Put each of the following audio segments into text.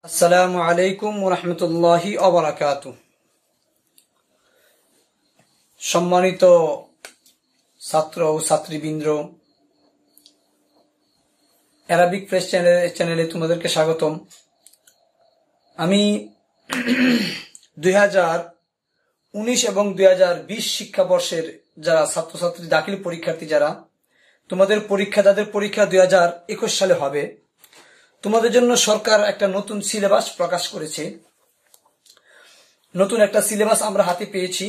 আসসালামু আলাইকুম ওয়া রাহমাতুল্লাহি ওয়া বারাকাতুহু। সম্মানিত ছাত্র ও ছাত্রীবৃন্দ, অ্যারাবিক প্রেস চ্যানেলে তোমাদেরকে স্বাগতম। আমি 2019 এবং 2020 শিক্ষাবর্ষের যারা ছাত্রছাত্রী দাখিল পরীক্ষার্থী, যারা যাদের পরীক্ষা 2021 সালে হবে, তোমাদের জন্য সরকার একটা নতুন সিলেবাস প্রকাশ করেছে। নতুন একটা সিলেবাস আমরা হাতে পেয়েছি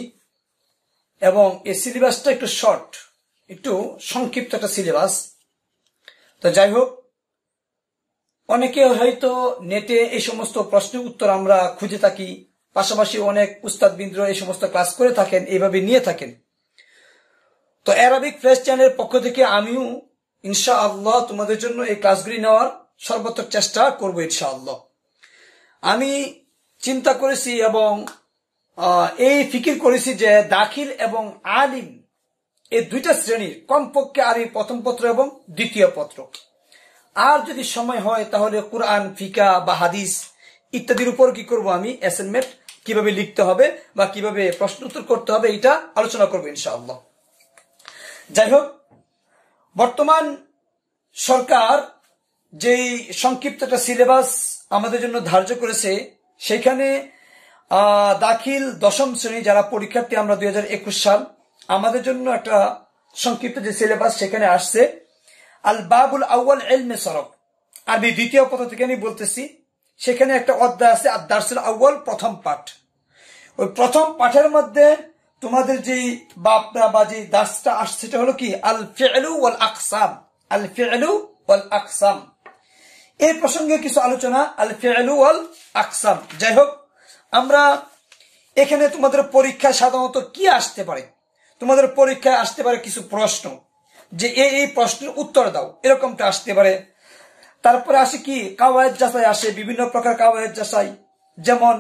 এবং এই সিলেবাসটা একটু শর্ট, একটু সংক্ষিপ্ত একটা সিলেবাস। তো যাই হোক, অনেকে হয়তো নেটে এই সমস্ত প্রশ্নের উত্তর আমরা খুঁজে থাকি, পাশাপাশি অনেক উস্তাদবৃন্দ এই সমস্ত ক্লাস করে থাকেন, এইভাবে নিয়ে থাকেন। তো অ্যারাবিক প্রেস চ্যানেলের পক্ষ থেকে আমিও ইনশাআল্লাহ তোমাদের জন্য এই ক্লাসগুলি নেওয়ার সর্বোচ্চ চেষ্টা করব ইনশাআল্লাহ। আমি চিন্তা করেছি এবং এই ফিকির করেছি যে দাখিল এবং আলিম এই দুইটা শ্রেণীর কমপক্ষে আরবি প্রথম পত্র এবং দ্বিতীয় পত্র, আর যদি সময় হয় তাহলে কুরআন, ফিকা বা হাদিস ইত্যাদির উপর কি করব, আমি অ্যাসাইনমেন্ট কিভাবে লিখতে হবে বা কিভাবে প্রশ্ন উত্তর করতে হবে এটা আলোচনা করবো ইনশাআল্লাহ। যাই হোক, বর্তমান সরকার যেই সংক্ষিপ্ত একটা সিলেবাস আমাদের জন্য ধার্য করেছে, সেখানে দাখিল দশম শ্রেণী যারা পরীক্ষার্থী আমরা 2021 সাল, আমাদের জন্য একটা সংক্ষিপ্ত যে সিলেবাস সেখানে আসছে আল বাবুল আউয়াল ইলমে সরফ, আরবি দ্বিতীয় পত্র থেকে আমি বলতেছি। সেখানে একটা অধ্যায় আছে আর দারসুল আউয়াল, প্রথম পাঠ। ওই প্রথম পাঠের মধ্যে তোমাদের যেই বাপটা বা যে দাসটা আসছে সেটা হলো কি আল ফি'লু ওয়াল আকসাম। আল ফি'লু ওয়াল আকসাম এই প্রসঙ্গে কিছু আলোচনা, আল ফি'লু ওয়াল আকসাম। যাই হোক, আমরা এখানে তোমাদের পরীক্ষায় সাধারণত কি আসতে পারে, তোমাদের পরীক্ষায় আসতে পারে কিছু প্রশ্ন, যে এই প্রশ্নের উত্তর দাও, এরকমটা আসতে পারে। তারপরে আসে কি কাওয়ায়েদ যাচাই আসে, বিভিন্ন প্রকার কাওয়ায়েদ যাচাই, যেমন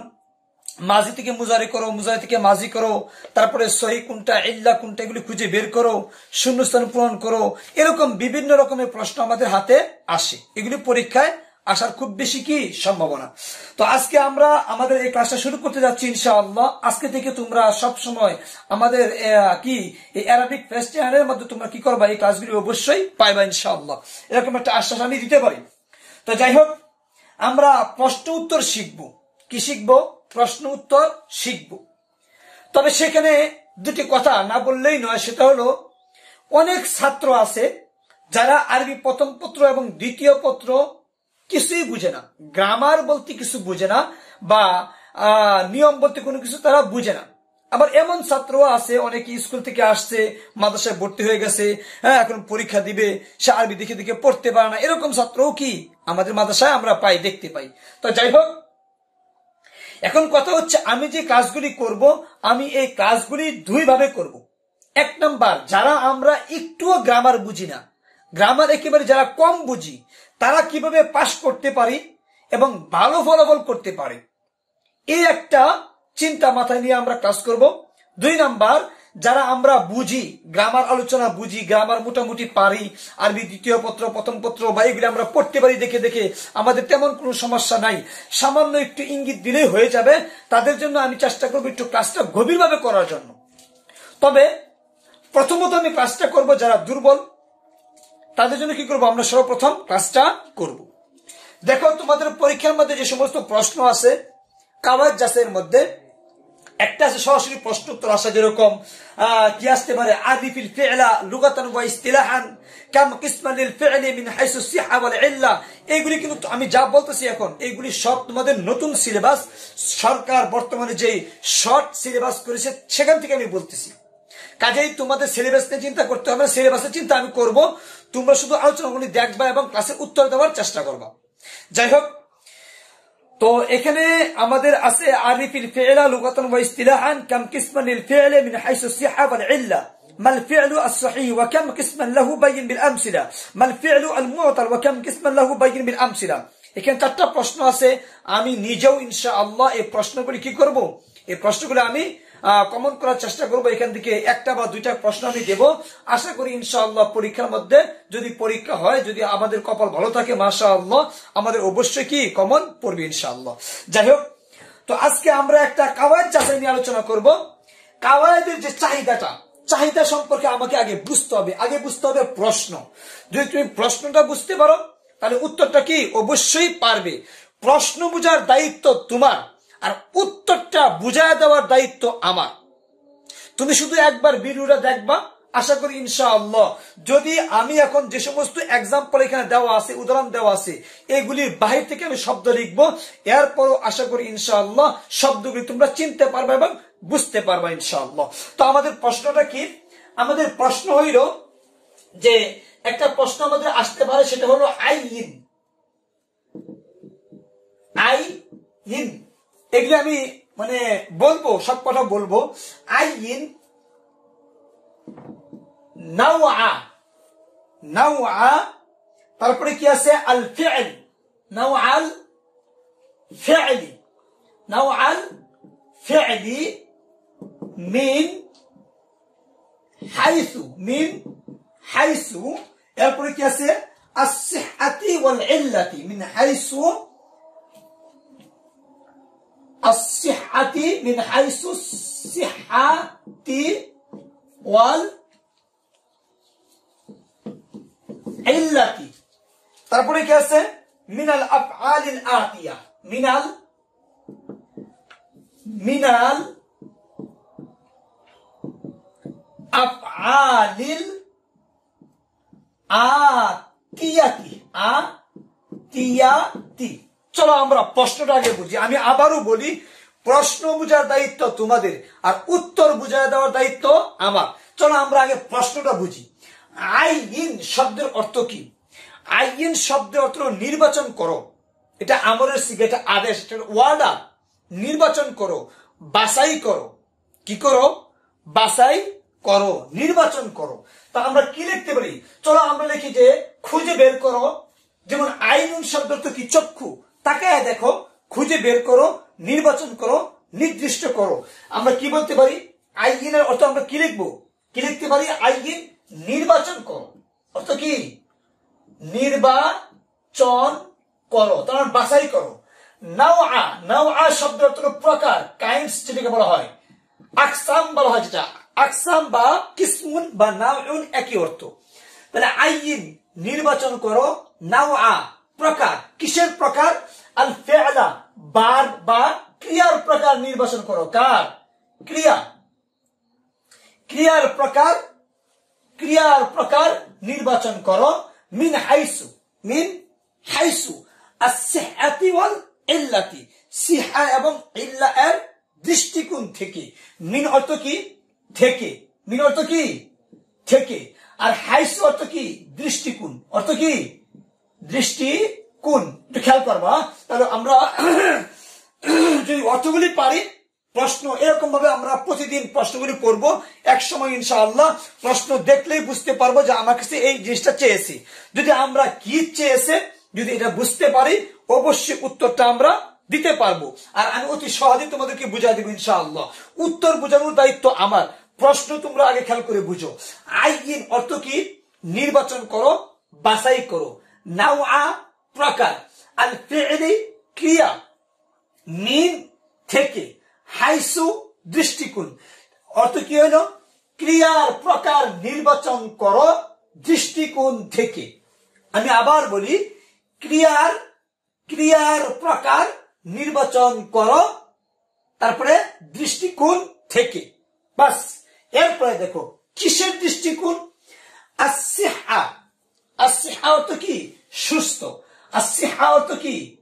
মাজি থেকে মুজারি করো, মুজারি থেকে মাজি করো, তারপরে সহি কোনটা, ইল্লা কোনটা, এগুলি খুঁজে বের করো, শূন্যস্থান পূরণ করো, এরকম বিভিন্ন রকমের প্রশ্ন আমাদের হাতে আসে। এগুলি পরীক্ষায় আসার খুব বেশি কি সম্ভাবনা। তো আজকে আমরা আমাদের এই ক্লাসটা শুরু করতে যাচ্ছি ইনশাআল্লাহ। আজকে থেকে তোমরা সব সময় আমাদের কি এই অ্যারাবিক প্রেস চ্যানেলের মধ্যে তোমরা কি করবা, এই ক্লাসগুলি অবশ্যই পাইবা ইনশাআল্লাহ, এরকম একটা আশ্বাস আমি দিতে পারি। তো যাই হোক, আমরা প্রশ্ন উত্তর শিখবো। কি শিখবো? প্রশ্ন উত্তর শিখব। তবে সেখানে দুটি কথা না বললেই নয়, সেটা হলো অনেক ছাত্র আছে যারা আরবি প্রথম পত্র এবং দ্বিতীয় পত্র কিছুই বুঝে না, গ্রামার বলতে কিছু বুঝে না, বা নিয়ম বলতে কোনো কিছু তারা বুঝে না। আবার এমন ছাত্র আছে, অনেকে স্কুল থেকে আসছে, মাদ্রাসায় ভর্তি হয়ে গেছে, এখন পরীক্ষা দিবে, সে আরবি দেখে দেখে পড়তে পারে না, এরকম ছাত্রও কি আমাদের মাদ্রাসায় আমরা পাই, দেখতে পাই। তো যাই হোক, এখন কথা হচ্ছে আমি যে ক্লাসগুলি করব, আমি এই ক্লাসগুলি দুই ভাবে করব। এক নাম্বার, যারা আমরা একটুও গ্রামার বুঝি না, গ্রামার একেবারে যারা কম বুঝি, তারা কিভাবে পাশ করতে পারি এবং ভালো ফলাফল করতে পারে, এই একটা চিন্তা মাথায় নিয়ে আমরা ক্লাস করব। দুই নাম্বার, যারা আমরা বুঝি, গ্রামার আলোচনা বুঝি, গ্রামার মোটামুটি পারি, আরবি দ্বিতীয় পত্র, প্রথম পত্র বা এগুলি আমরা পড়তে পারি দেখে দেখে, আমাদের তেমন কোনো সমস্যা নাই, সামান্য একটু ইঙ্গিত দিলেই হয়ে যাবে, তাদের জন্য আমি চেষ্টা করবো একটু ক্লাসটা গভীরভাবে করার জন্য। তবে প্রথমত আমি ক্লাসটা করব যারা দুর্বল, তাদের জন্য কি করব, আমরা সর্বপ্রথম ক্লাসটা করব। দেখো, তোমাদের পরীক্ষার মধ্যে যে সমস্ত প্রশ্ন আছে কাওয়ায়েদ যাচাইয়ের মধ্যে, একটা আছে সরাসরি প্রশ্ন উত্তর আসা, যেরকম কি আসতে পারে, আরিফিল ফি'লা লুগাতান ওয়া ইসতিলাহান কাম কিসমান লিল ফি'লি মিন হাইসু সিহা ওয়াল ইল্লা। এইগুলি কিন্তু আমি যা বলতেছি এখন, এইগুলি সব তোমাদের নতুন সিলেবাস, সরকার বর্তমানে যে শর্ট সিলেবাস করেছে সেখান থেকে আমি বলতেছি। কাজেই তোমাদের সিলেবাস নিয়ে চিন্তা করতে হবে না, সিলেবাসের চিন্তা আমি করব, তোমরা শুধু আলোচনাগুলি দেখবা এবং ক্লাসের উত্তর দেওয়ার চেষ্টা করবা। যাই হোক, তো এখানে আমাদের আছে আরিফিল ফি'লা লুগাতান ওয়া ইসতিলাহান কাম কিসমান লিল ফি'লি মিন হাইসু সিহা ওয়াল ইল্লা মাল ফি'লু as-sahih ওয়া কাম কিসমান লাহু বাইয়িন বিল আমসিলা মাল ফি'লু আল-মু'তাল ওয়া কাম কিসমান লাহু বাইয়িন বিল আমসিলা। এখানে চারটা প্রশ্ন আছে। আমি নিজেও ইনশাআল্লাহ এই প্রশ্নগুলি কি করব, এই প্রশ্নগুলো আমি কমন করার চেষ্টা করবো। এখান থেকে একটা বা দুইটা প্রশ্ন আমি দেব। আশা করি ইনশাআল্লাহ পরীক্ষার মধ্যে যদি পরীক্ষা হয়, যদি আমাদের কপাল ভালো থাকে, মাশাআল্লাহ আমাদের অবশ্যই কি কমন পড়বে ইনশাআল্লাহ। যাই হোক, তো আজকে আমরা একটা কাওয়ায়েদ যাচাই নিয়ে আলোচনা করব। কাওয়ায়েদের যে চাহিদা সম্পর্কে আমাকে আগে বুঝতে হবে। আগে বুঝতে হবে প্রশ্ন। যদি তুমি প্রশ্নটা বুঝতে পারো তাহলে উত্তরটা কি অবশ্যই পারবে। প্রশ্ন বোঝার দায়িত্ব তোমার, আর উত্তরটা বুঝায় দেওয়ার দায়িত্ব আমার। তুমি শুধু একবার ভিডিওটা দেখবা, আশা করি ইনশাআল্লাহ যদি আমি এখন যে সমস্ত এক্সাম্পল এখানে দেওয়া আছে, উদাহরণ দেওয়া আছে, এগুলির বাহির থেকে আমি শব্দ লিখবো, এরপরও আশা করি ইনশাআল্লাহ শব্দগুলি তোমরা চিনতে পারবে এবং বুঝতে পারবা ইনশাআল্লাহ। তো আমাদের প্রশ্নটা কি? আমাদের প্রশ্ন হইল যে একটা প্রশ্ন আমাদের আসতে পারে, সেটা হলো আইন। এগুলি আমি বলবো, সব কথা বলবো। আইন, নাওয়া, তারপরে কি আছে আল ফি'ল, নাওয়াল ফি'লি মিন হাইসু, এরপরে কি আছে as-sihhati wal illati, min হাইসু as-sihhati, min হাইসু as-sihhati wal illati, তারপরে কি আছে মিনাল আফআলিল আতিয়া, মিনাল আফআলিল আতিয়াতি। চলো আমরা প্রশ্নটা আগে বুঝি। আমি আবারও বলি, প্রশ্ন বুঝার দায়িত্ব তোমাদের, আর উত্তর বুঝায় দেওয়ার দায়িত্ব আমার। চলো আমরা আগে প্রশ্নটা বুঝি। আইন শব্দের অর্থ কি? আইন শব্দের অর্থ নির্বাচন করো। এটা আমরের সিগা, এটা আদেশ, এটা ওয়ার্ডার। নির্বাচন করো, বাছাই করো। কি করো? বাছাই করো, নির্বাচন করো। তা আমরা কি লিখতে পারি? চলো আমরা লিখি যে খুঁজে বের করো। যেমন আইনুন শব্দ তো কি? চক্ষু। তাকায় দেখো, খুঁজে বের করো, নির্বাচন করো, নির্দিষ্ট করো। আমরা কি বলতে পারি? আইনের অর্থ আমরা কি লিখবো? কি লিখতে পারি? আইন নির্বাচন করো। অর্থ কি? নির্বাচন করো, তার বাছাই করো। নাওয়া শব্দের অর্থ প্রকার, কাইন্ডস যেটাকে বলা হয়। আকসাম বলা হয়, যেটা আকসাম বা কিসমুন বা নাউন একই অর্থ। তাহলে আইন নির্বাচন করো, নাওয়া প্রকার। কিসের প্রকার? আল ফি'লা বার বা ক্রিয়ার প্রকার নির্বাচন করো। কার? ক্রিয়া। ক্রিয়ার প্রকার নির্বাচন করো। মিন হাইসু as-sihhati wal illati, সিহা এবং ইল্লা এর দৃষ্টিকোণ থেকে। মিন অর্থ কি? থেকে। মিন অর্থ কি? থেকে। আর হাইসু অর্থ কি? দৃষ্টিকোণ। অর্থ কি? দৃষ্টিকোণ। একটু খেয়াল করবা। তাহলে আমরা যদি অর্থগুলি পারি, প্রশ্ন এরকম ভাবে আমরা প্রতিদিন প্রশ্নগুলি করব। এক সময় ইনশাআল্লাহ প্রশ্ন দেখলেই বুঝতে পারবো যে আমার কাছে এই জিনিসটা চেয়েছি। যদি আমরা কি চেয়েছে যদি এটা বুঝতে পারি, অবশ্যই উত্তরটা আমরা দিতে পারবো। আর আমি অতি সহজে তোমাদেরকে বুঝাই দেবো ইনশাআল্লাহ। উত্তর বোঝানোর দায়িত্ব আমার। প্রশ্ন তোমরা আগে খেয়াল করে বুঝো। আইন অর্থ কি? নির্বাচন করো, বাছাই করো। নাওয়া প্রকার, আল ফি'লি ক্রিয়া, মিন থেকে, হাইসু দৃষ্টিকোণ। অর্থ কি হলো? ক্রিয়ার প্রকার নির্বাচন করো দৃষ্টিকোণ থেকে। আমি আবার বলি, ক্রিয়ার প্রকার নির্বাচন করো, তারপরে দৃষ্টিকোণ থেকে। বাস। এরপরে দেখো কিসের দৃষ্টিকোণ? as-sihha অর্থ কি? সুস্থ। as-sihha অর্থ কি?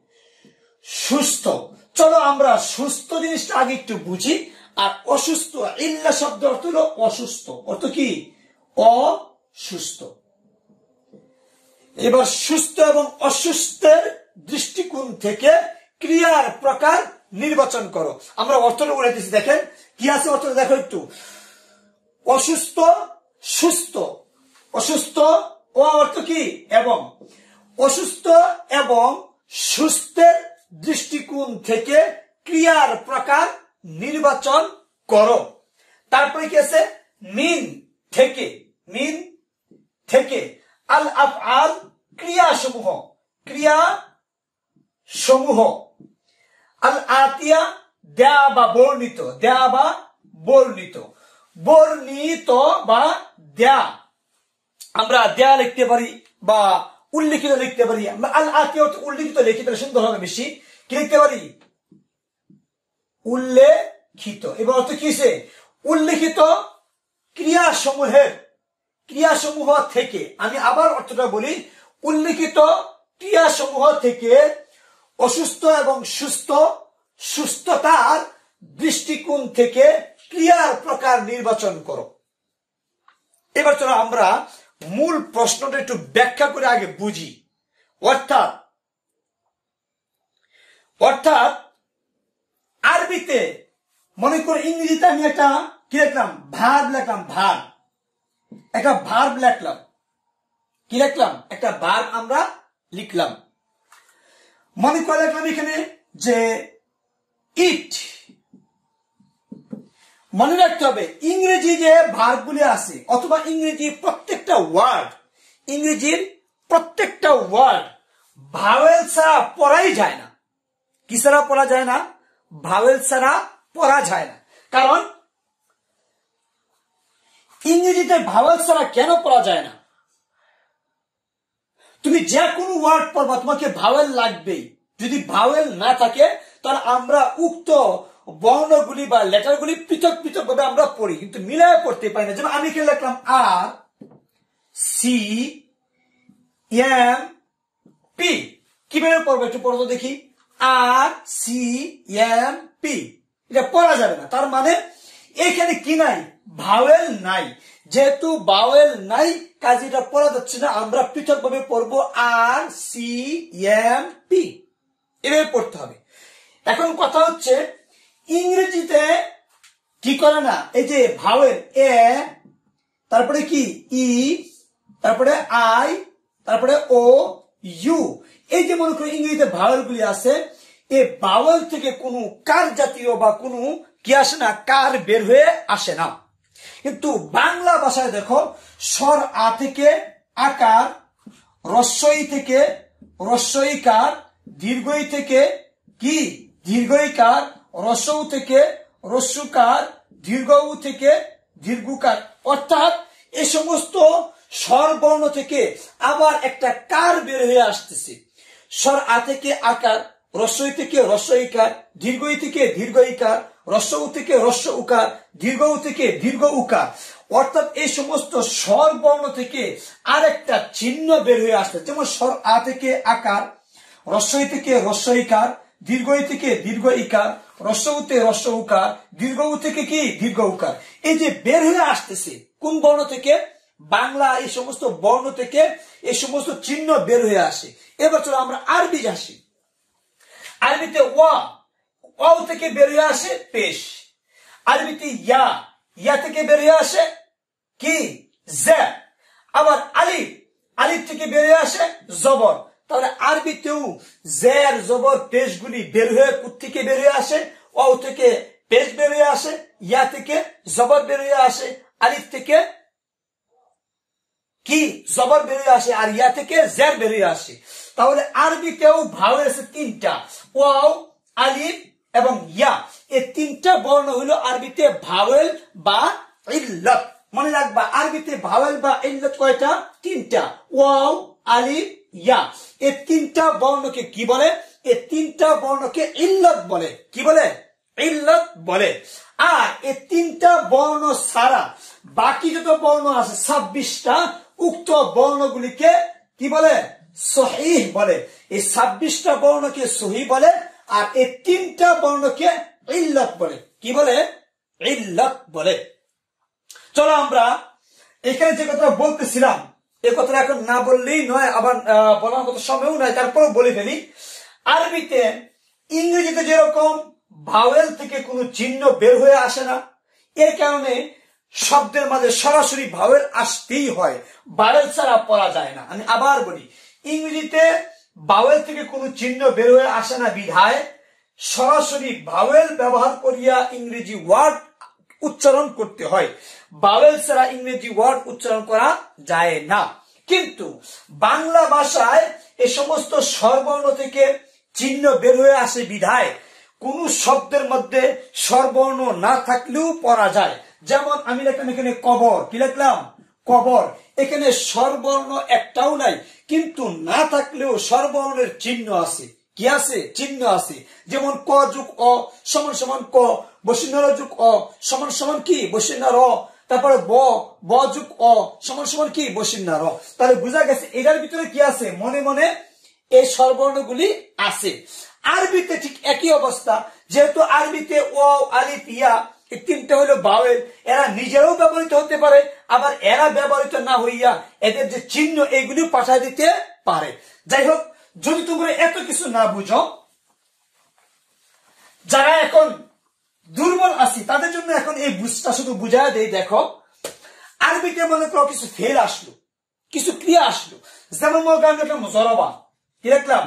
সুস্থ। চলো আমরা সুস্থ জিনিসটা আগে একটু বুঝি। আর অসুস্থ, ইল্লা শব্দ অর্থ হলো অসুস্থ। অর্থ কি? অসুস্থ। এবার সুস্থ এবং অসুস্থের দৃষ্টিকোণ থেকে ক্রিয়ার প্রকার নির্বাচন করো। আমরা অর্থটা বলে দিচ্ছি, দেখেন কি আছে অর্থটা দেখো একটু। অসুস্থ, সুস্থ। অসুস্থ ও অর্থ কি? এবং। অসুস্থ এবং সুস্থের দৃষ্টিকোণ থেকে ক্রিয়ার প্রকার নির্বাচন করো। তারপরে কি আছে, মিন থেকে, মিন থেকে, আল আফআল ক্রিয়া সমূহ, ক্রিয়া সমূহ, আল আতিয়া দেয়া বা বর্ণিত, দেয়া বা বর্ণিত, বর্ণিত বা দেয়া, আমরা দেয়া লিখতে পারি বা উল্লিখিত লিখতে পারি। আমরা আল আতিয়া উল্লিখিত লিখিত সুন্দর হবে বেশি, কি লিখতে পারি, উল্লেখিত। এবার অর্থ কি হয়েছে, উল্লেখিত ক্রিয়াসমূহের, ক্রিয়াসমূহ থেকে, আমি আবার অর্থটা বলি, উল্লেখিত ক্রিয়াসমূহ থেকে অসুস্থ এবং সুস্থ, সুস্থতার দৃষ্টিকোণ থেকে ক্রিয়ার প্রকার নির্বাচন করো। এবার চলো আমরা মূল প্রশ্নটা একটু ব্যাখ্যা করে আগে বুঝি। অর্থাৎ অর্থাৎ আরবিতে মনে করো, ইংরেজিতে আমি একটা কি লিখলাম, ভার্ব লিখলাম, ভার্ব, একটা ভার্ব লিখলাম, কি লিখলাম, একটা ভার্ব আমরা লিখলাম। মনে করে লিখলাম এখানে যে ইট। মনে রাখতে হবে ইংরেজি যে ভার্বগুলি আছে অথবা ইংরেজি প্রত্যেকটা ওয়ার্ড, ইংরেজির প্রত্যেকটা ওয়ার্ড ভাওয়েল ছাড়া পড়াই যায় না। কি ছাড়া পড়া যায় না, ভাওয়েল ছাড়া পড়া যায় না। কারণ ইংরেজিতে ভাওয়েল ছাড়া কেন পড়া যায় না, তুমি যে কোনো ওয়ার্ড পড়বা তোমাকে ভাওয়েল লাগবেই। যদি ভাওয়েল না থাকে তাহলে আমরা উক্ত বর্ণগুলি বা লেটারগুলি পৃথক পৃথক ভাবে আমরা পড়ি, কিন্তু মিলায় পড়তে পারি না। যেমন আমি এখানে লিখলাম আর সি এম পি, কিভাবে পড়বো একটু পড়বো দেখি, আর সি এম পি, এটা পড়া যাবে না। তার মানে এখানে কি নাই, ভাওয়েল নাই। যেহেতু ভাওয়েল নাই কাজে এটা পড়া যাচ্ছে না, আমরা পৃথক ভাবে পড়বো আর সি এম পি, এভাবে পড়তে হবে। এখন কথা হচ্ছে ইংরেজিতে কি করে না, এই যে ভাওয়েল এ, তারপরে কি ই, তারপরে আই, তারপরে ও, ইউ, এই যে মনে করো ইংরেজিতে ভাওয়েল গুলি আছে, এই ভাওয়েল থেকে কোনো কার জাতীয় বা কোনো কি আসে না, কার বের হয়ে আসে না। কিন্তু বাংলা ভাষায় দেখো স্বর আ থেকে আকার, রস্বই থেকে রস্বইকার, দীর্ঘই থেকে কি দীর্ঘইকার, রস্বউ থেকে রস্যুকার, দীর্ঘ উ থেকে দীর্ঘকার। অর্থাৎ এই সমস্ত স্বর বর্ণ থেকে আবার একটা কার বের হয়ে আসতেছে। স্বর আ থেকে আকার, রস্বই থেকে রস্বইকার, দীর্ঘই থেকে দীর্ঘইকার, রস্যউ থেকে রস্য উকার, দীর্ঘ উ থেকে দীর্ঘ উকার। অর্থাৎ এই সমস্ত স্বর বর্ণ থেকে আরেকটা চিহ্ন বের হয়ে আসছে। যেমন স্বর আ থেকে আকার, রস্বই থেকে রস্বইকার, দীর্ঘই থেকে দীর্ঘ ইকার, রস্যউতে রস্য উকার, দীর্ঘ উ থেকে কি দীর্ঘ উকার। এই যে বের হয়ে আসতেছে কোন বর্ণ থেকে, বাংলা এই সমস্ত বর্ণ থেকে এই সমস্ত চিহ্ন বের হয়ে আসে। এবার চলো আমরা আরবি আসি। আরবিতে ওয়া, ওয়া থেকে বের হয়ে আসে পেশ। আরবিতে ইয়া, ইয়া থেকে বের হয়ে আসে কি জা। আবার আলিফ, আলিফ থেকে বের হয়ে আসে জবর। তাহলে আরবিতেও জের জবর পেশ গুলি বের হয়ে থেকে বের হয়ে আসে, ওয়া থেকে পেশ বের হয়ে আসে, ইয়া থেকে জবর বের হয়ে আসে, আলিফ থেকে কি জবর বের হয়ে আসে, আর ইয়া থেকে জের বের হয়ে আসে। তাহলে আরবিতেও ভাওয়েল আছে তিনটা, ওয়াও, আলিফ এবং ইয়া। এই তিনটা বর্ণ হলো আরবিতে ভাওয়েল বা ইল্লাত। মনে রাখবা আরবিতে ভাওয়েল বা ইল্লাত কয়টা, তিনটা, ওয়াও, আলিফ, ইয়া। এই তিনটা বর্ণকে কি বলে, এই তিনটা বর্ণকে ইল্লাত বলে। কি বলে, ইল্লাত বলে। আর এই তিনটা বর্ণ ছাড়া বাকি যত বর্ণ আছে 26টা, উক্ত বর্ণগুলিকে কি বলে, সহিহ বলে। এই 26টা বর্ণকে সহিহ বলে, আর এই তিনটা বর্ণকে ইল্লাত বলে। কি বলে, ইল্লাত বলে। চলো আমরা এখানে যে কথা বলতেছিলাম এই কথাটা এখন না বললেই নয়, আবার বলার মতো সময়ও নয়, তারপরেও বলে ফেলি। আরবিতে ইংরেজিতে যেরকম ভাওয়েল থেকে কোনো চিহ্ন বের হয়ে আসে না, এর কারণে শব্দের মাঝে সরাসরি ভাওয়েল আসতেই হয়, ভাওয়েল ছাড়া পড়া যায় না। আমি আবার বলি, ইংরেজিতে ভাওয়েল থেকে কোনো চিহ্ন বের হয়ে আসে না বিধায় সরাসরি ভাওয়েল ব্যবহার করিয়া ইংরেজি ওয়ার্ড উচ্চারণ করতে হয়। বাওয়েল ছাড়া ইংরেজি ওয়ার্ড উচ্চারণ করা যায় না। কিন্তু বাংলা ভাষায় এই সমস্ত স্বরবর্ণ থেকে চিহ্ন বের হয়ে আসে বিধায় কোন শব্দের মধ্যে স্বরবর্ণ না থাকলেও পড়া যায়। যেমন আমি লিখলাম এখানে কবর, কি লিখলাম? কবর। এখানে স্বরবর্ণ একটাও নাই, কিন্তু না থাকলেও স্বরবর্ণের চিহ্ন আছে। কি আছে? চিহ্ন আছে। যেমন ক যোগ অ সমান সমান ক, বসিন্য র যোগ অ সমান সমান কি? বসিন্য র। তারপরে ব যোগ অ সমান সমান কি? বসিন্য র। তাহলে বোঝা গেছে এটার ভিতরে কি আছে? মনে মনে এই স্বরবর্ণগুলি আছে। আরবিতে ঠিক একই অবস্থা। যেহেতু আরবিতে ও, আলিফ, ইয়া এই তিনটা হলো বাওয়েল, এরা নিজেরাও ব্যবহৃত হতে পারে, আবার এরা ব্যবহৃত না হইয়া এদের যে চিহ্ন এইগুলি পাঠিয়ে দিতে পারে। যাই হোক, যদি তোমরা এত কিছু না বুঝো, যারা এখন দুর্বল আছি তাদের জন্য এখন এই বুঝটা শুধু বুঝায় দেই। দেখো, আরবিতে মনে করো কিছু ফেল আসলো, কিছু ক্রিয়া আসলো। যেমন মনে করেন দেখলাম জরবা, কি লিখলাম?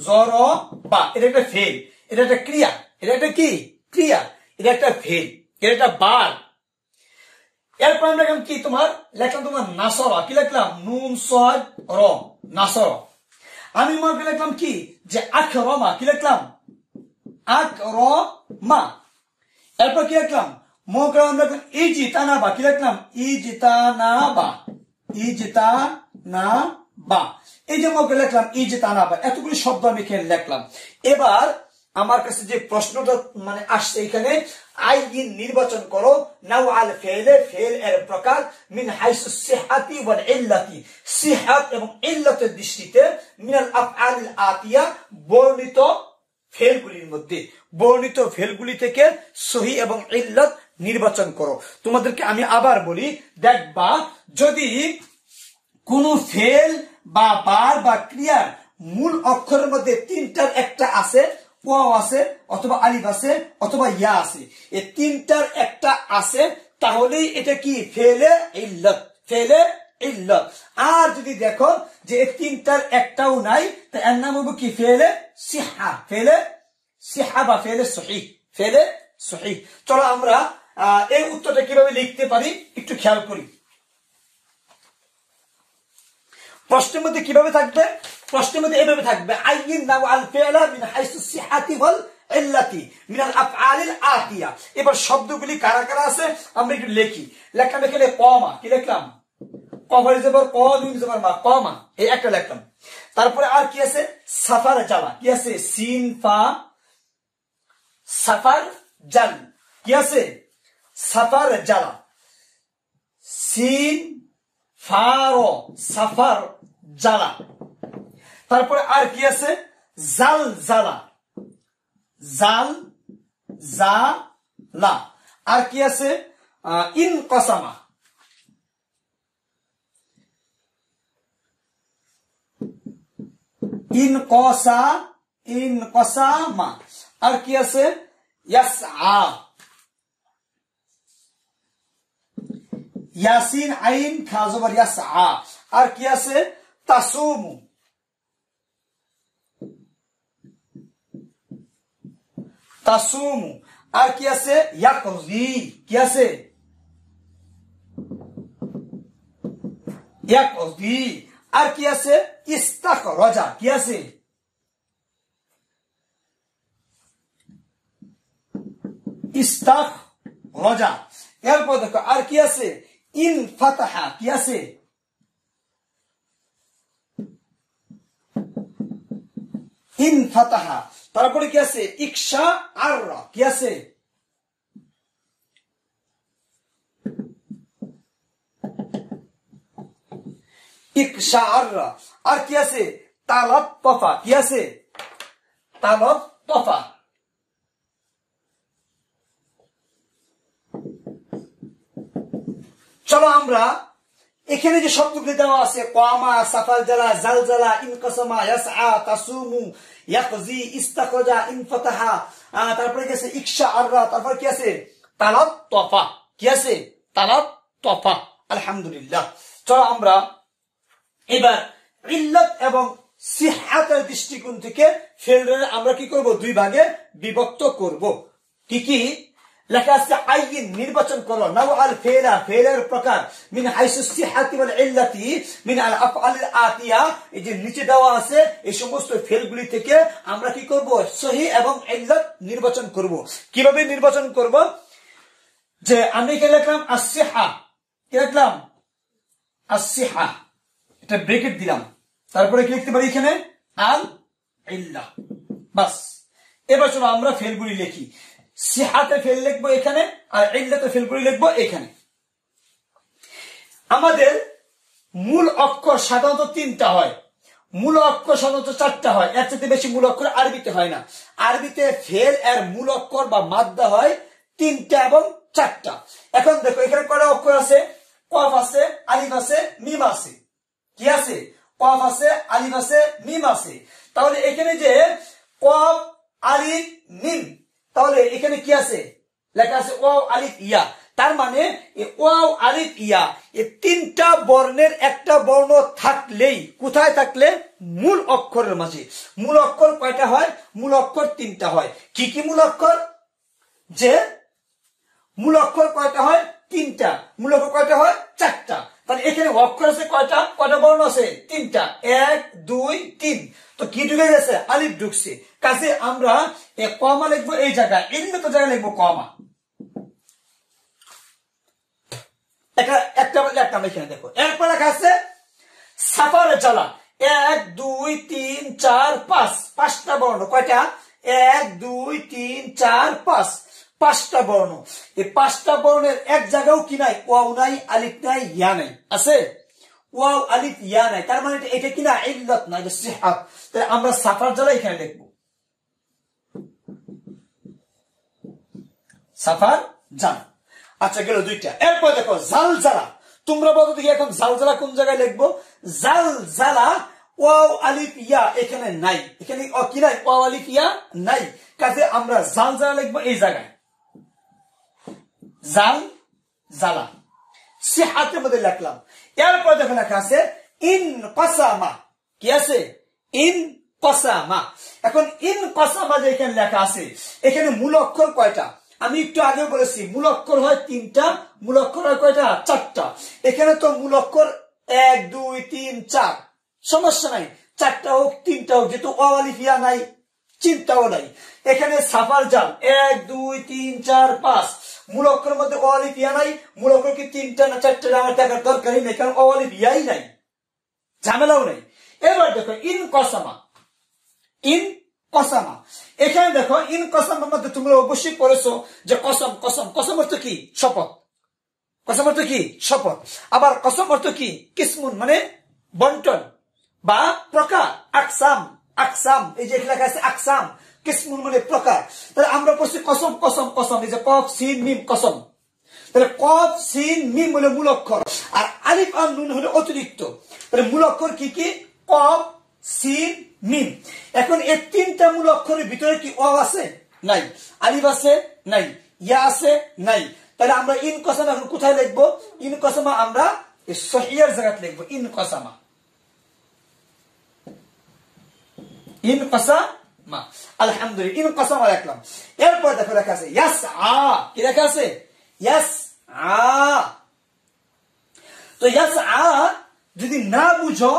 জরবা। এটা একটা ফেল, এটা একটা ক্রিয়া। এটা একটা কি? ক্রিয়া। এটা একটা ফেল, এটা একটা বার। এরপর আমরা লিখলাম কি? তোমার লিখলাম তোমার নাসরা, কি লিখলাম? নুন সদ র, নাসরা। আমি মনে লিখলাম কি? যে আকরমা, কি লিখলাম? আকরমা। এরপর কি লিখলাম? মনে করলাম লিখলাম ইজিতানাবা, কি লিখলাম? ইজিতানাবা, ইজিতানাবা। এই যে মনে লিখলাম ইজিতানাবা, এতগুলি শব্দ আমি এখানে লিখলাম। এবার আমার কাছে যে প্রশ্নটা মানে আসছে এখানে, আইন নির্বাচন করো নাও আল ফেলে, ফেল এর প্রকার, মিন হাইসু সিহাতি ওয়াল ইল্লাতি, সিহাত এবং ইল্লাতের দৃষ্টিতে, মিনাল আফআলিল আতিয়া, বর্ণিত ফেলগুলির মধ্যে, বর্ণিত ফেলগুলি থেকে সহি এবং ইল্লাত নির্বাচন করো। তোমাদেরকে আমি আবার বলি, দেখবা যদি কোন ফেল বা বার বা ক্রিয়ার মূল অক্ষরের মধ্যে তিনটার একটা আছে, ওয়াও আছে অথবা আলিফ আছে অথবা ইয়া আছে, এই তিনটার একটা আছে, তাহলেই এটা কি? ফেলে ইল্লাত, ফেলে ইল্লাত। আর যদি দেখো যে এই তিনটার একটাও নাই, তা এর নাম হবে কি? ফেলে সিহা, ফেলে সিহা বা ফেলে সহিহ, ফেলে সহিহ। চলো আমরা এই উত্তরটা কিভাবে লিখতে পারি একটু খেয়াল করি। প্রশ্নের মধ্যে কিভাবে থাকবে? প্রশ্নের মধ্যে এভাবে থাকবে, আইন নাও আল ফিআলা মিন হাইসু সিহাতি ওয়াল ইল্লাতি মিনাল আফআলিল আতিয়া। এবার শব্দগুলি কারা কারা আছে আমরা একটু লিখি। লেখলাম এখানে কমা, কি লিখলাম? কফের জবর ক, নুন জবর মা, কমা, এই একটা লিখলাম। তারপরে আর কি আছে? সাফার জালা, কি আছে? সিন ফা, সাফার জাল, কি আছে? সাফার জালা, সিন ফারো, সাফার জালা। তারপরে আর কি আছে? জাল জালা, জাল জালা। আর কি আছে? ইন কসামা, ইন কসা, ইন কসামা। আর কি আছে? ইয়াসআ, ইয়াসিন আইন খা জবর ইয়াসআ। আর কি আছে? তাসুমু, তাসুমু। আর কি আছে? ইয়াকজি, কি আছে? ইয়াকজি। আর কি আছে? ইস্তাখরাজা, কি আছে? ইস্তাখরাজা। এরপর দেখো আর কি আছে? ইন ফাতাহা, কি আছে? ইন ফাতাহা। তারপরে কি আছে? ইকশা আররা, কি আছে? ইকশা আররা। আর কি আছে? তালাত্তফা, কি আছে? তালাত্তফা। চলো আমরা এখানে যে শব্দগুলি দেওয়া আছে, কামা, সাফাল জালা, জালজালা, ইনকাসামা, ইয়াসআ, তাসুমু, ইয়াকজি, ইস্তাখরাজা, ইনফাতাহা, তারপরে কি আছে? ইকশা আররা। তারপর কি আছে? তালাত্তফা, কি আছে? তালাত্তফা। আলহামদুলিল্লাহ। চলো আমরা এবার ইল্লাত এবং সিহাতের দৃষ্টিকোণ থেকে ফেলরে আমরা কি করব? দুই ভাগে বিভক্ত করব। কি কি? লেখা আছে আইন নির্বাচন করো, নাও আল ফেলা ফেলের প্রকার, মিন হাইসু সিহাতি ওয়াল ইল্লাতি মিন আল আফআলিল আতিয়া, এই যে নিচে দেওয়া আছে এই সমস্ত ফেলগুলি থেকে আমরা কি করব, সহি এবং ইল্লাত নির্বাচন করব। কিভাবে নির্বাচন করব, যে আমি কি লিখলাম আসিহা, কি লিখলাম আসিহা, এটা ব্রেকেট দিলাম, তারপরে কি লিখতে পারি এখানে আল ইল্লাহ, বাস। এবার চলো আমরা ফেলগুলি লিখি, সিহাতে ফেল লিখবো এখানে আর ইল্লাতে ফেলগুলি লিখবো এখানে। আমাদের মূল অক্ষর সাধারণত 3টা হয়, মূল অক্ষর সাধারণত 4টা হয়, এর চেয়ে বেশি মূল অক্ষর আরবিতে হয় না। আরবিতে ফেল এর মূল অক্ষর বা মাদ্দা হয় 3টা এবং 4টা। এখন দেখো এখানে কয়টা অক্ষর আছে, কফ আছে, আলিফ আছে, মিম আছে, কি আছে, কফ আছে, আলিফ আছে, মিম আছে। তাহলে এখানে যে কফ আলিফ মিম, তাহলে এখানে কি আছে, লেখা আছে ওয়াও আলিফ ইয়া। তার মানে ওয়াও আলিফ ইয়া এই 3টা বর্ণের একটা বর্ণ থাকলেই, কোথায় থাকলে, মূল অক্ষরের মাঝে। মূল অক্ষর কয়টা হয়, মূল অক্ষর 3টা হয়। কি কি মূল অক্ষর, যে মূল অক্ষর কয়টা হয় 3টা, মূল অক্ষর কয়টা হয় 4টা। তাহলে এখানে অক্ষর আছে কয়টা, কয়টা বর্ণ আছে 3টা, 1 2 3। তো কি ঢুকে গেছে, আলিফ ঢুকছে, কাজে আমরা কমা লিখবো এই জায়গায়, ইল্লাত জায়গায় লিখবো কমা। একটা এখানে দেখো, এরপর লেখা আছে সাফার জ্বালা, 1 2 3 4 5, 5টা বর্ণ, কয়টা 1 2 3 4 5, 5টা বর্ণ। এই 5টা বর্ণের এক জায়গাও কি নাই, ওয়াও নাই, আলিফ নাই, ইয়া নাই, আছে ওয়াও আলিফ ইয়া নাই, তার মানে এটা কি না, ইল্লাত না, এটা সিহাত। তাহলে আমরা সাফার জ্বালা এখানে লিখবো, সাফার জ্বালা। আচ্ছা গেল 2টা। এরপর দেখো জালজালা, তোমরা বলো দেখি এখন জালজালা কোন জায়গায় লিখবো, জালজালা ওয়াও আলিফ ইয়া এখানে নাই, এখানে কি নাই, ওয়াও আলিফ ইয়া নাই, কাজে আমরা জালজালা লিখবো এই জায়গায়, জালজালা। সিহাতের মধ্যে লিখলাম। এরপর দেখো লেখা আছে ইন কাসামা, কি আছে, ইন কাসামা। এখন ইন কাসামা যে এখানে লেখা আছে, এখানে মূল অক্ষর কয়টা, আমি একটু আগে বলেছি মূল অক্ষর হয় 3টা, মূল অক্ষর হয় কয়টা 4টা। এখানে তো মূল অক্ষর 1 2 3 4, সমস্যা নাই, 4টা হোক 3টা হোক, যেহেতু ওয়াও আলিফ ইয়া নাই, চিন্তাও নাই। এখানে সাফার জাল 1 2 3 4 5, মূল অক্ষরের মধ্যে ওয়াও আলিফ ইয়া নাই, মূল অক্ষর কি 3টা না 4টা আমার দেখার দরকারই নেই, কারণ ওয়াও আলিফ ইয়াই নাই, ঝামেলাও নেই। এবার দেখো ইন কাসামা, ইন কসামা, এখানে দেখো ইন কসামের মধ্যে তোমরা অবশ্যই পড়েছো যে কসম, কসম, কসম অর্থ কি, শপথ, কসম অর্থ কি, শপথ। আবার কসম অর্থ কি, কিসমুন মানে বন্টন বা প্রকার, আকসাম, আকসাম, এই যে লেখা আছে আকসাম, কিসমুন মানে প্রকার। তাহলে আমরা পড়ছি কসম, কসম, কসম, এই যে কফ সিন মিম কসম। তাহলে কফ সিন মিম হলো মূল অক্ষর, আর আলিফ আর নুন হলো অতিরিক্ত। তাহলে মূল অক্ষর কি কি, কফ সিন মিম। এখন এই 3টা মূল অক্ষরের ভিতরে কি ওয়াও আছে, নাই, আলিফ আছে, নাই, ইয়া আছে, নাই। তাহলে আমরা ইন কসামা এখন কোথায় লিখবো, ইন কসামা আমরা সহিয়ার জায়গায় লিখবো, ইন কসামা, ইন কসামা। আলহামদুলিল্লাহ, ইন কসামা লিখলাম। এরপর দেখো লেখা আছে ইয়াসআ, কি লেখা আছে, ইয়াসআ। তো ইয়াসআ যদি না বুঝো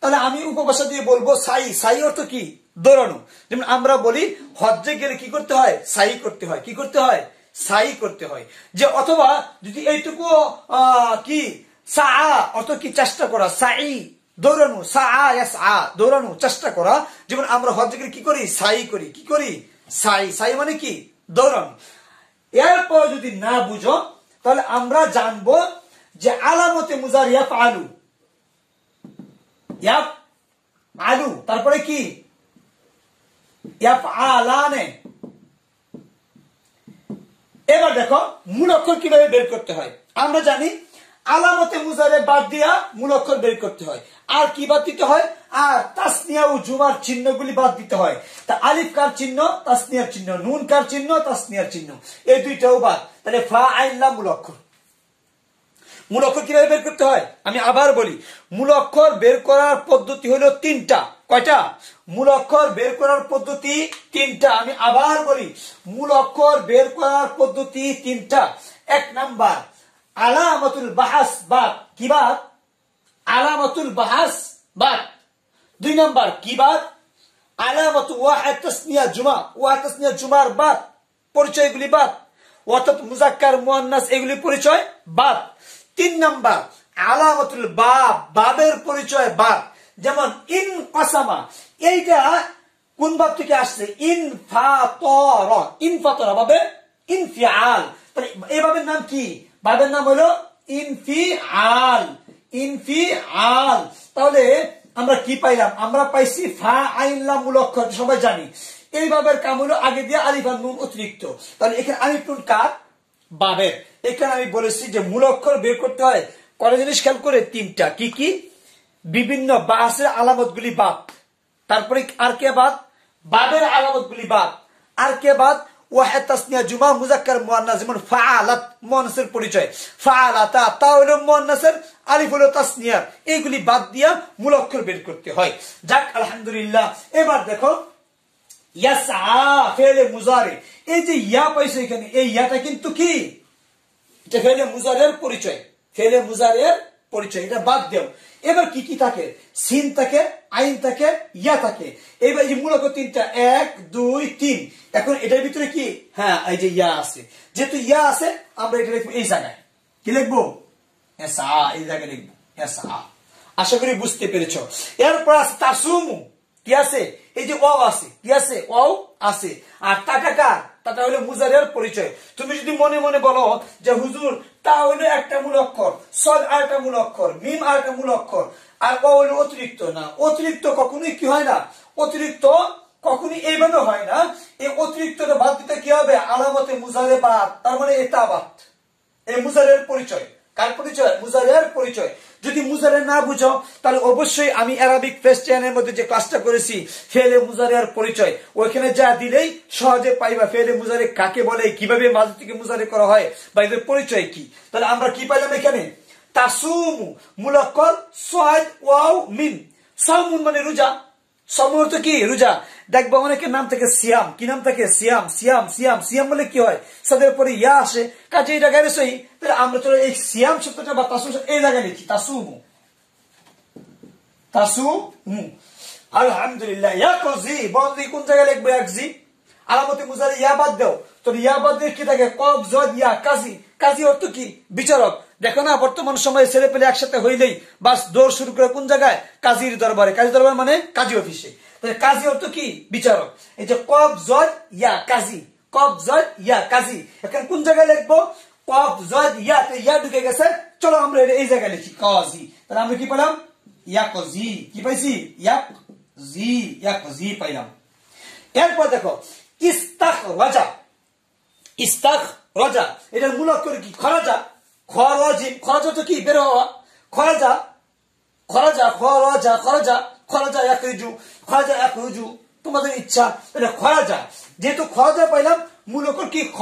তাহলে আমি উপভাষা দিয়ে বলবো সাই, সাই অর্থ কি, দৌড়ানো। যেমন আমরা বলি হজ্জে গেলে কি করতে হয়, সাই করতে হয়, কি করতে হয়, সাই করতে হয়। যে অথবা যদি এইটুকু কি সা অর্থ কি, চেষ্টা করা, সাই দৌড়ানো, সা ইয়াসআ দৌড়ানো, চেষ্টা করা। যেমন আমরা হজ্জে গেলে কি করি, সাই করি, কি করি, সাই, সাই মানে কি, দৌড়ানো। এরপর যদি না বুঝো তাহলে আমরা জানবো যে আলামতে মুজার ইয়াফআলু, আলু, তারপরে কি ইয়াফআলানে। এবার দেখো মূল অক্ষর কিভাবে বের করতে হয়। আমরা জানি আলামতে মুজারে বাদ দিয়া মূল অক্ষর বের করতে হয়, আর কি বাদ দিতে হয়, আর তাসনিয়া ও জুমার চিহ্নগুলি বাদ দিতে হয়। তা আলিফ কার চিহ্ন, তাসনিয়ার চিহ্ন, নুন কার চিহ্ন, তাসনিয়ার চিহ্ন, এই দুইটাও বাদ। তাহলে ফাআইলা মূল অক্ষর। মূল অক্ষর কিভাবে বের করতে হয় আমি আবার বলি, মূল অক্ষর বের করার পদ্ধতি হলো 3টা। কয়টা? মূল অক্ষর বের করার পদ্ধতি তিনটা। আমি আবার বলি, মূল অক্ষর বের করার পদ্ধতি তিনটা। এক নাম্বার আলামাতুল বাহাস বাদ, কি বাদ? আলামাতুল বাহাস বাদ। দুই নাম্বার কি বাদ? আলামাতু ওয়াহিদ তাসনিয়া জুমা, ওয়াহিদ তাসনিয়া জুমার বাদ, পরিচয়গুলি বাদ, অর্থাৎ মুজাক্কার মুয়ান্নাস এগুলি পরিচয় বাদ। তিন নাম্বার আলামাতুল বাব, বাবের পরিচয় বাদ। যেমন ইন কাসামা, এইটা কোন বাব থেকে আসছে? ইনফাতর, ইনফাতর বাবে ইনফিআল। তাহলে এই বাবের নাম কি? বাবের নাম হলো ইনফিআল, ইনফিআল। তাহলে আমরা কি পাইলাম? আমরা পাইছি ফা আইন লাম মূল অক্ষর, সবাই জানি। এই বাবের কাম হলো আগে দিয়ে আলিফ আর নুন অতিরিক্ত। তাহলে এখানে আলিফ নুন কার? বাবের। এখানে আমি বলেছি যে মূল অক্ষর বের করতে হয় কটা জিনিস খেয়াল করে, তিনটা। কি কি? বিভিন্ন বাসের আলামত গুলি বাদ, তারপরে আর কে বাদ? বাবের আলামত গুলি বাদ, আর কে বাদ? ওয়াহিদ তাসনিয়া জুমা মুজাক্কার মুয়ান্নাস, যেমন ফাআলাত মুয়ান্নাসের পরিচয়, ফাআলাতা তা হলো মুয়ান্নাসের, আলিফ হলো তাসনিয়ার, এইগুলি বাদ দিয়া মূল অক্ষর বের করতে হয়। যাক আলহামদুলিল্লাহ। এবার দেখো ইয়াসআ ফেলে মুজারে, এই যে ইয়া পাইছো এখানে, এই ইয়াটা কিন্তু কি? এটা ফেলে মুজারের পরিচয়, ফেলে মুজারের পরিচয়, এটা বাদ দেও। এবার কি কি থাকে? সিন থাকে, আইন থাকে, ইয়া থাকে। এবার এই যে মূল অক্ষর তিনটা, 1 2 3। এখন এটার ভিতরে কি? হ্যাঁ, এই যে ইয়া আছে। যেহেতু ইয়া আছে আমরা এটা লিখবো এই জায়গায়। কি লিখবো? এসা, এই জায়গায় লিখবো এসা। আশা করি বুঝতে পেরেছো। এরপর আছে তাসুমু, কি আছে? এই যে ওয়াও আছে, কি আছে? ওয়াও আছে। আর টাকা, তাটা হলো মুজারের পরিচয়। তুমি যদি মনে মনে বলো যে হুজুর তা হলো একটা মূল অক্ষর, সদ আর একটা মূল অক্ষর, মিম আর একটা মূল অক্ষর, আর ও হলো অতিরিক্ত, না, অতিরিক্ত কখনোই কি হয় না? অতিরিক্ত কখনোই এইভাবে হয় না। এই অতিরিক্তটা বাদ দিতে কি হবে? আলামতে মুজারে বাদ, তার মানে এটা বাদ। এই মুজারের পরিচয় কার পরিচয়? মুজারের পরিচয়। যদি মুজারে না বুঝো তাহলে অবশ্যই আমি আরবিক ফেস্টিয়ানের মধ্যে যে ক্লাসটা করেছি ফেলে মুজারের পরিচয়, ওইখানে যা দিলেই সহজে পাইবা ফেলে মুজারে কাকে বলে, কিভাবে মাঝ থেকে মুজারে করা হয়, বা এদের পরিচয় কি। তাহলে আমরা কি পাইলাম এখানে? তাসুমু মূল অক্ষর সাদ ওয়াও মিম। সামুন মানে রোজা, সমর তো কি? রোজা। দেখবো অনেকের নাম থেকে সিয়াম, কি নাম থাকে? সিয়াম, সিয়াম, সিয়াম। সিয়াম বলে কি হয়? সাদের পরে ইয়া আসে, কাজে এই জায়গায় সই। তাহলে আমরা চলো এই সিয়াম শব্দটা বা তাসুম এই জায়গায় লিখি, তাসুমু, তাসুমু। আলহামদুলিল্লাহ। ইয়াকজি, বলদি কোন জায়গায় লিখবো? ইয়াকজি আলামতে মুজারে ইয়া বাদ দাও। তো ইয়া বাদ দিয়ে কি থাকে? কফ জদ ইয়া, কাজী। কাজী অর্থ কি? বিচারক। দেখো না বর্তমান সময়ে ছেলে পেলে একসাথে হইলেই বাস দৌড় শুরু করে কোন জায়গায়? কাজীর দরবারে। কাজী দরবার মানে কাজী অফিসে। তাহলে কাজী অর্থ কি? বিচারক। এই যে কফ জদ ইয়া, কাজী, কফ জদ ইয়া, কাজী। এখন কোন জায়গায় লিখবো? কফ জদ ইয়া, তো ইয়া ঢুকে গেছে, চলো আমরা এই জায়গায় লিখি কাজী। তাহলে আমরা কি পেলাম? ইয়াকজি। কি পাইছি? ইয়াকজি, ইয়াকজি পাইলাম। এরপর দেখো ইস্তাখরাজা, ইস্তাখরাজা এটার মূল অক্ষর কি? খরাজা, খরজিম। খরজা তো কি? বের হওয়া। খরাজা, খরাজা, খরাজা, খরাজা, খরাজা ইয়াখরিজু, খরাজা ইয়াখরুজু, তোমাদের ইচ্ছা। এটা খরাজা। যেহেতু খরাজা পাইলাম, মূল অক্ষর কি? খ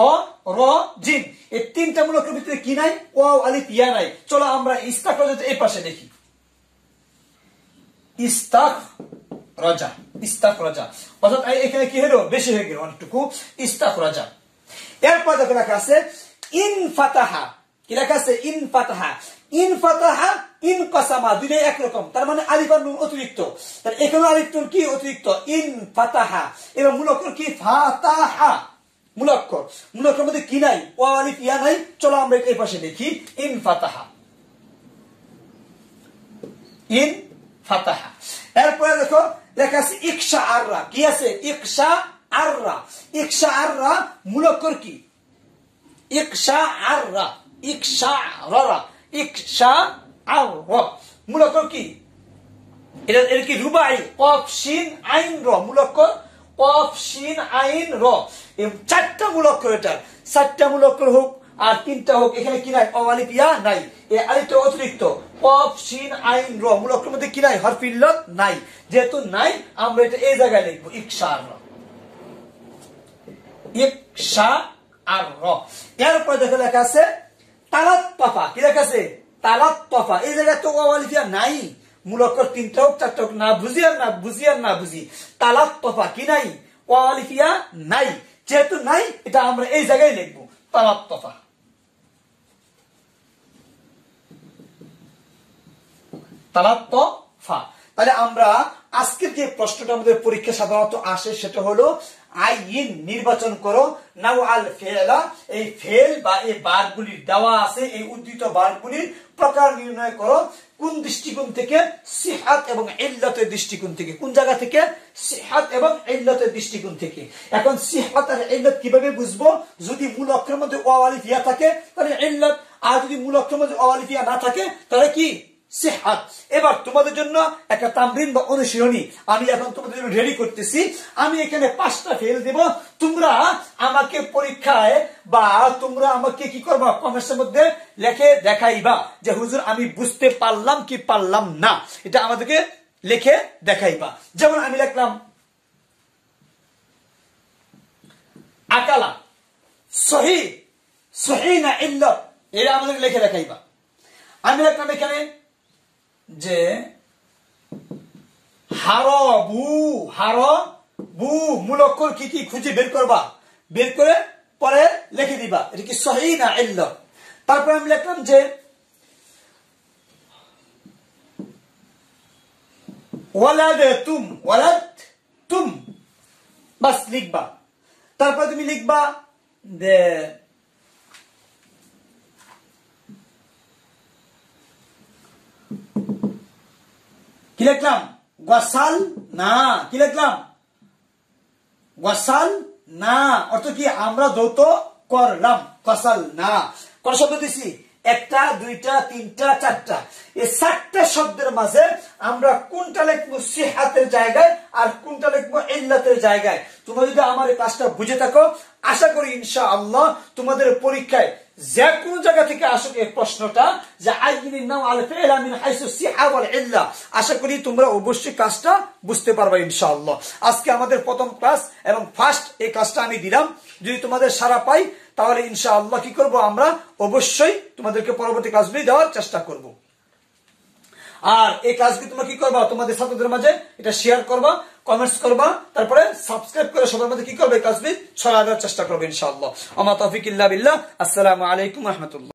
র জিম। এই তিনটা মূল অক্ষরের ভিতরে কি নাই? ওয়াও আলিফ ইয়া নাই। চলো আমরা ইস্তাখরাজা এই পাশে দেখি। ইস্তাখরাজা, ইস্তাখরাজা, অর্থাৎ এখানে কি হলো? বেশি হয়ে গেল অনেকটুকু। ইস্তাখরাজা। এরপর দেখো লেখা আছে ইনফাতাহা। কি লেখা আছে? ইনফাতাহা। ইনফাতাহা, ইনকাসামা, দুইটাই একরকম, তার মানে আলিফ আর নুন অতিরিক্ত। তাহলে এখানে আলিফ নুন কি? অতিরিক্ত। ইনফাতাহা। এবার মূল অক্ষর কি? ফাতাহা। মূল অক্ষর, মূল অক্ষরের মধ্যে কি নাই? ওয়া আলিফ ইয়া নাই। চলো আমরা এই পাশে দেখি ইনফাতাহা, ইনফাতাহা। এরপরে দেখো লেখা আছে ইকশা আররা। কি আছে? ইকশা আররা। ইকশা আররা মূল অক্ষর কি? ইকশা আররা, ইকশা আররা, ইকশা আররা মূল অক্ষর কি? এটা কি? রুবাই। কফ শিন আইন র মূল অক্ষর, কফ শিন আইন র। চারটা মূল অক্ষর, এটা চারটা মূল অক্ষর হোক আর তিনটা হোক, এখানে কি নাই? অলিফ ইয়া নাই। এই আলিফটা অতিরিক্ত। কফ শিন আইন র মূল অক্ষরের মধ্যে কি নাই? হরফ ইল্লত নাই। যেহেতু নাই আমরা এটা এই জায়গায় লিখবো ইকশা আররা, ইকশা আররা। এরপর দেখো লেখা আছে তালাত্তাফা। কি লেখা আছে? তালাত্তাফা। এই জায়গায় তো ওয়া আলিফ ইয়া নাই, মূলকর 3টা হোক 4টা হোক, না বুঝি আর না বুঝি আর না বুঝি, তালাত্তফা কি নাই, ওয়ালিফিয়া নাই, যেহেতু নাই এটা আমরা এই জায়গায় লিখবো তালাত্তফা। তালাত্তফা। তাহলে আমরা আজকের যে প্রশ্নটা আমাদের পরীক্ষা সাধারণত আসে সেটা হলো আইন নির্বাচন করো নাও আল ফেলা, এই ফেল বা এই বারগুলির দেওয়া আছে, এই উদ্ধৃত বারগুলির প্রকার নির্ণয় করো কোন দৃষ্টিকোণ থেকে, সিহাত এবং ইল্লাতের দৃষ্টিকোণ থেকে। কোন জায়গা থেকে? সিহাত এবং ইল্লাতের দৃষ্টিকোণ থেকে। এখন সিহাত আর ইল্লাত কিভাবে বুঝবো? যদি মূল অক্ষরের মধ্যে ওয়ালিফিয়া থাকে তাহলে ইল্লাত, আর যদি মূল অক্ষরের মধ্যে ওয়ালিফিয়া না থাকে তাহলে কি? সিহাত। এবার তোমাদের জন্য একটা তামরিন বা অনুশীলনী আমি এখন তোমাদের জন্য রেডি করতেছি। আমি এখানে 5টা ফেল দেব, তোমরা আমাকে পরীক্ষায় বা তোমরা আমাকে কি করবা, কমেন্টসের মধ্যে লিখে দেখাইবা যে হুজুর আমি বুঝতে পারলাম কি পারলাম না, এটা আমাদেরকে লিখে দেখাইবা। যেমন আমি লিখলাম আকালা, সহি, সহি না ইল্লাত, এটা আমাদের লিখে দেখাইবা। আমি লিখলাম এখানে যে হারবু, হারবু মূল অক্ষর কি কি খুঁজে বের করবা, বের করে পরে লিখে দিবা এটা কি সহি না ইল্লাত। তারপর আমি লিখলাম যে ওয়ালাদতুম, ওয়ালাদতুম, বাস লিখবা। তারপর তুমি লিখবা যে কি লিখলাম? ওয়াসাল না, কি লিখলাম? ওয়াসাল না, অর্থ কি? আমরা ধৌত করলাম, ওয়াসাল না। কোন শব্দ দিছি? 1টা 2টা 3টা 4টা, এই 4টা শব্দের মাঝে আমরা কোনটা লিখবো সিহাতের জায়গায় আর কোনটা লিখবো ইল্লাতের জায়গায়। তোমরা যদি আমার এই ক্লাসটা বুঝে থাকো, আশা করি ইনশাআল্লাহ তোমাদের পরীক্ষায় যে কোনো জায়গা থেকে আসুক এই প্রশ্নটা যে আইনিন নাম আল ফি'লা মিন হাইসু সিহা ওয়াল ইল্লা, আশা করি তোমরা অবশ্যই কাজটা বুঝতে পারবে ইনশাআল্লাহ। আজকে আমাদের প্রথম ক্লাস এবং ফার্স্ট এই ক্লাসটা আমি দিলাম, যদি তোমাদের সাড়া পাই তাহলে ইনশাআল্লাহ কি করব, আমরা অবশ্যই তোমাদেরকে পরবর্তী ক্লাসগুলি দেওয়ার চেষ্টা করব। আর এই ক্লাসগুলি তোমরা কি করবা, তোমাদের ছাত্রদের মাঝে এটা শেয়ার করবা, কমেন্টস করবা, তারপরে সাবস্ক্রাইব করে সবার মধ্যে কি করবে, ক্লাসগুলি ছড়ায় দেওয়ার চেষ্টা করবে ইনশাআল্লাহ। আমা তাওফিক ইল্লা বিল্লাহ। আসসালামু আলাইকুম ওয়া রাহমাতুল্লাহ।